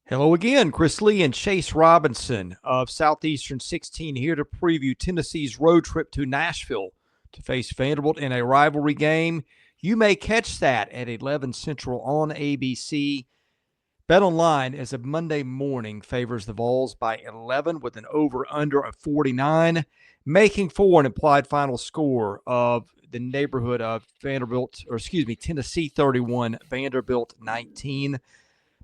Hello again, Chris Lee and Chase Robinson of Southeastern 16 here to preview Tennessee's road trip to Nashville to face Vanderbilt in a rivalry game. You may catch that at 11 Central on ABC. BetOnline as of Monday morning favors the Vols by 11 with an over-under of 49, making for an implied final score of the neighborhood of Tennessee 31, Vanderbilt 19.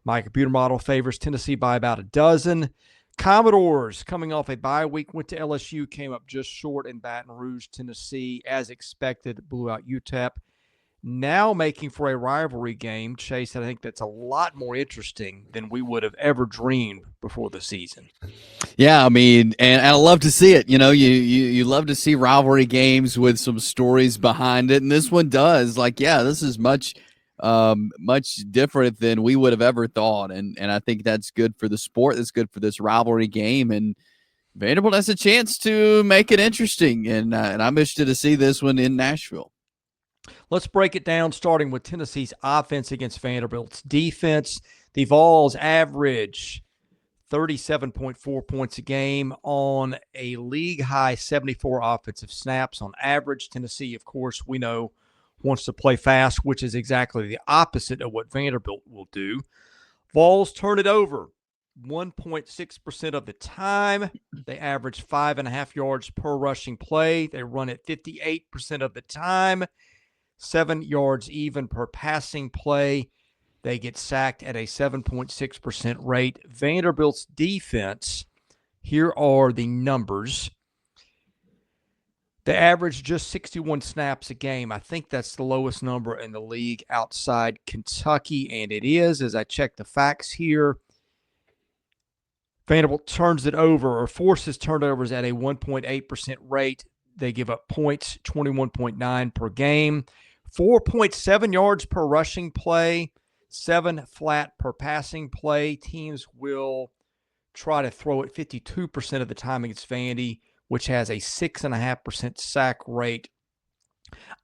My computer model favors Tennessee by about a dozen. Commodores, coming off a bye week, went to LSU, came up just short in Baton Rouge, Tennessee. As expected, blew out UTEP. Now making for a rivalry game, Chase, I think that's a lot more interesting than we would have ever dreamed before the season. Yeah, I mean, and I love to see it. You love to see rivalry games with some stories behind it, and this one does. This is much different than we would have ever thought, and I think that's good for the sport. That's good for this rivalry game, and Vanderbilt has a chance to make it interesting, and I'm interested to see this one in Nashville. Let's break it down, starting with Tennessee's offense against Vanderbilt's defense. The Vols average 37.4 points a game on a league-high 74 offensive snaps on average. Tennessee, of course, we know, wants to play fast, which is exactly the opposite of what Vanderbilt will do. Vols turn it over 1.6% of the time. They average 5.5 yards per rushing play. They run it 58% of the time, 7 yards even per passing play. They get sacked at a 7.6% rate. Vanderbilt's defense, here are the numbers. They average just 61 snaps a game. I think that's the lowest number in the league outside Kentucky, and it is, as I check the facts here. Vanderbilt turns it over or forces turnovers at a 1.8% rate. They give up points, 21.9 per game, 4.7 yards per rushing play, 7 flat per passing play. Teams will try to throw it 52% of the time against Vandy, which has a 6.5% sack rate.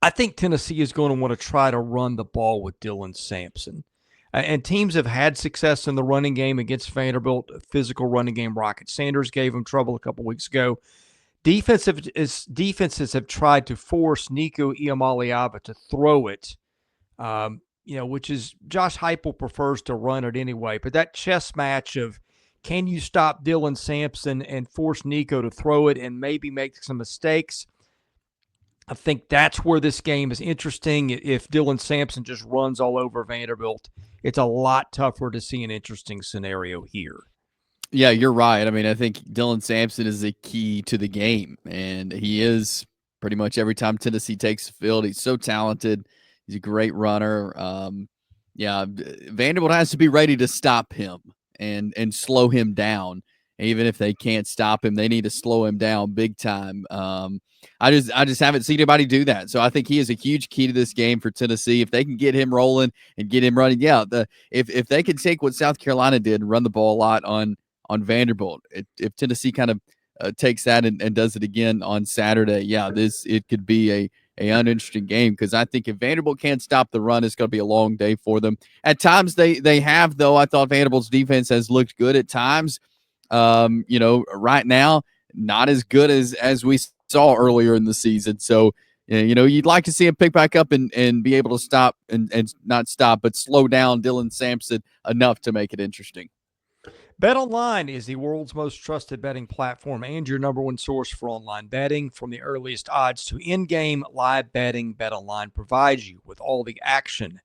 I think Tennessee is going to want to try to run the ball with Dylan Sampson. And teams have had success in the running game against Vanderbilt. A physical running game. Rocket Sanders gave them trouble a couple weeks ago. Defenses have tried to force Nico Iamaleava to throw it, which is Josh Heupel prefers to run it anyway. But that chess match of can you stop Dylan Sampson and force Nico to throw it and maybe make some mistakes? I think that's where this game is interesting. If Dylan Sampson just runs all over Vanderbilt, it's a lot tougher to see an interesting scenario here. Yeah, you're right. I mean, I think Dylan Sampson is the key to the game, and he is pretty much every time Tennessee takes the field. He's so talented. He's a great runner. Vanderbilt has to be ready to stop him and slow him down. Even if they can't stop him, they need to slow him down big time. I just haven't seen anybody do that. So I think he is a huge key to this game for Tennessee. If they can get him rolling and get him running, if they can take what South Carolina did and run the ball a lot on Vanderbilt, if Tennessee kind of takes that and does it again on Saturday, it could be a uninteresting game, because I think if Vanderbilt can't stop the run, it's going to be a long day for them. At times they have, though. I thought Vanderbilt's defense has looked good at times. Right now, not as good as we saw earlier in the season. So, you'd like to see him pick back up and be able to stop and not stop, but slow down Dylan Sampson enough to make it interesting. BetOnline is the world's most trusted betting platform and your number one source for online betting. From the earliest odds to in-game live betting, BetOnline provides you with all the action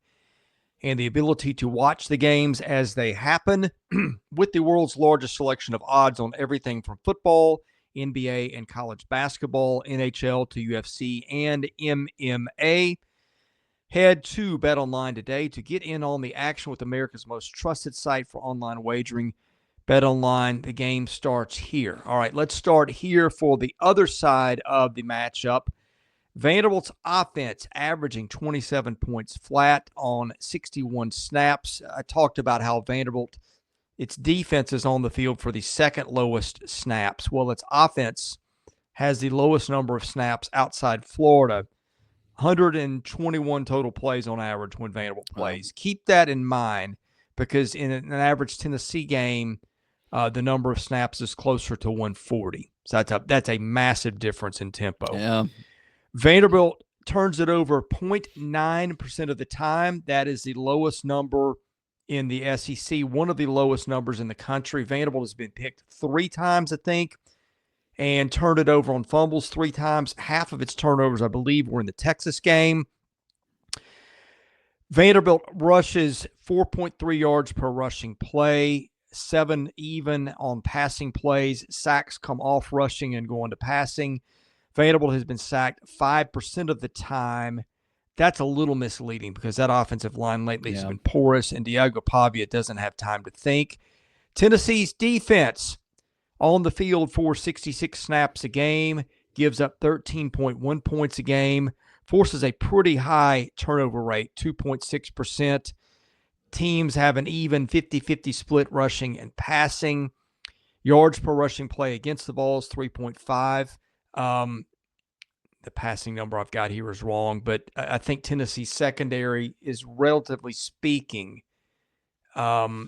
and the ability to watch the games as they happen with the world's largest selection of odds on everything from football, NBA, and college basketball, NHL to UFC and MMA. Head to BetOnline today to get in on the action with America's most trusted site for online wagering. BetOnline, the game starts here. All right, let's start here for the other side of the matchup. Vanderbilt's offense averaging 27 points flat on 61 snaps. I talked about how Vanderbilt, its defense is on the field for the second lowest snaps. Well, its offense has the lowest number of snaps outside Florida. 121 total plays on average when Vanderbilt plays. Keep that in mind because in an average Tennessee game, the number of snaps is closer to 140. So that's a massive difference in tempo. Yeah. Vanderbilt turns it over 0.9% of the time. That is the lowest number in the SEC, one of the lowest numbers in the country. Vanderbilt has been picked 3 times, I think, and turned it over on fumbles 3 times. Half of its turnovers, I believe, were in the Texas game. Vanderbilt rushes 4.3 yards per rushing play, 7 even on passing plays. Sacks come off rushing and go into passing. Vanderbilt has been sacked 5% of the time. That's a little misleading because that offensive line lately has been porous, and Diego Pavia doesn't have time to think. Tennessee's defense on the field for 66 snaps a game, gives up 13.1 points a game, forces a pretty high turnover rate, 2.6%. Teams have an even 50-50 split rushing and passing. Yards per rushing play against the Vols, 3.5. The passing number I've got here is wrong, but I think Tennessee's secondary is, relatively speaking, the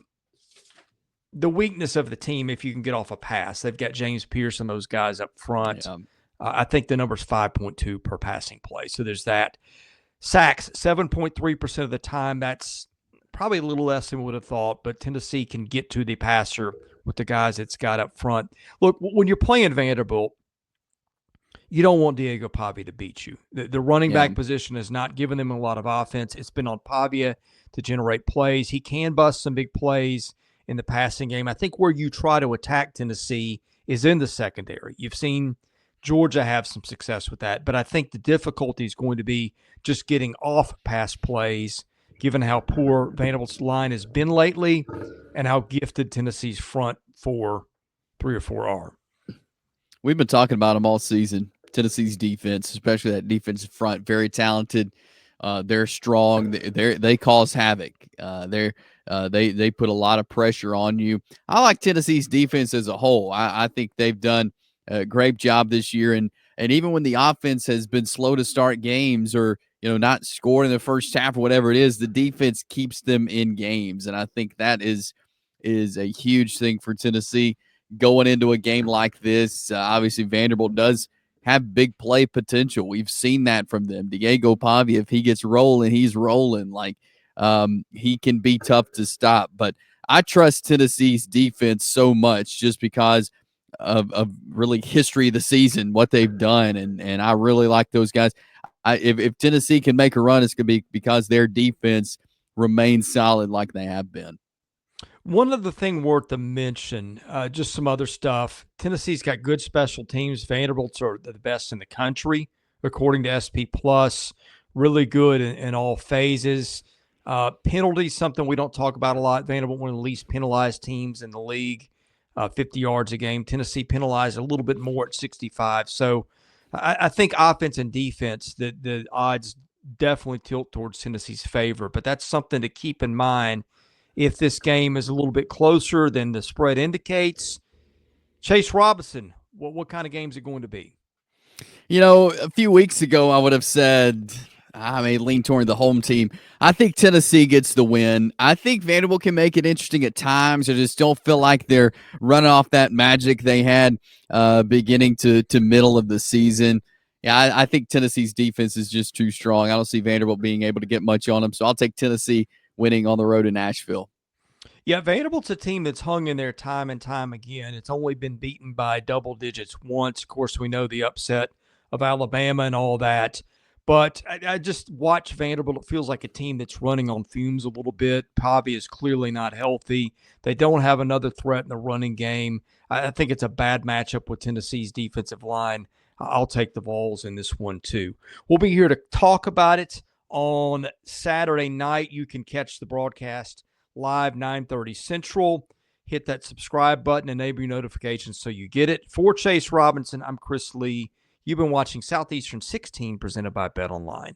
weakness of the team if you can get off a pass. They've got James Pierce and those guys up front. Yeah. I think the number's 5.2 per passing play. So there's that. Sacks, 7.3% of the time. That's probably a little less than we would have thought, but Tennessee can get to the passer with the guys it's got up front. Look, when you're playing Vanderbilt, you don't want Diego Pavia to beat you. The running back position has not given them a lot of offense. It's been on Pavia to generate plays. He can bust some big plays in the passing game. I think where you try to attack Tennessee is in the secondary. You've seen Georgia have some success with that, but I think the difficulty is going to be just getting off pass plays, given how poor Vanderbilt's line has been lately and how gifted Tennessee's front 3 or 4 are. We've been talking about them all season. Tennessee's defense, especially that defensive front, very talented. They're strong. They cause havoc. They put a lot of pressure on you. I like Tennessee's defense as a whole. I think they've done a great job this year. And even when the offense has been slow to start games or not scored in the first half or whatever it is, the defense keeps them in games. And I think that is a huge thing for Tennessee going into a game like this. Obviously, Vanderbilt does have big play potential. We've seen that from them. Diego Pavia, if he gets rolling, he's rolling. He can be tough to stop. But I trust Tennessee's defense so much just because of really history of the season, what they've done. And I really like those guys. If Tennessee can make a run, it's going to be because their defense remains solid like they have been. One other thing worth to mention, just some other stuff. Tennessee's got good special teams. Vanderbilt's are the best in the country, according to SP+. Really good in all phases. Penalties, something we don't talk about a lot. Vanderbilt, one of the least penalized teams in the league, 50 yards a game. Tennessee penalized a little bit more at 65. So I think offense and defense, the odds definitely tilt towards Tennessee's favor. But that's something to keep in mind if this game is a little bit closer than the spread indicates. Chase Robinson, what kind of game is it going to be? A few weeks ago, I would have said I may lean toward the home team. I think Tennessee gets the win. I think Vanderbilt can make it interesting at times. I just don't feel like they're running off that magic they had beginning to middle of the season. Yeah, I think Tennessee's defense is just too strong. I don't see Vanderbilt being able to get much on them, so I'll take Tennessee winning on the road in Nashville. Yeah, Vanderbilt's a team that's hung in there time and time again. It's only been beaten by double digits once. Of course, we know the upset of Alabama and all that. But I just watch Vanderbilt. It feels like a team that's running on fumes a little bit. Pavia is clearly not healthy. They don't have another threat in the running game. I think it's a bad matchup with Tennessee's defensive line. I'll take the Vols in this one too. We'll be here to talk about it on Saturday night. You can catch the broadcast live 9:30 Central. Hit that subscribe button, enable your notifications so you get it. For Chase Robinson, I'm Chris Lee. You've been watching Southeastern 16 presented by BetOnline.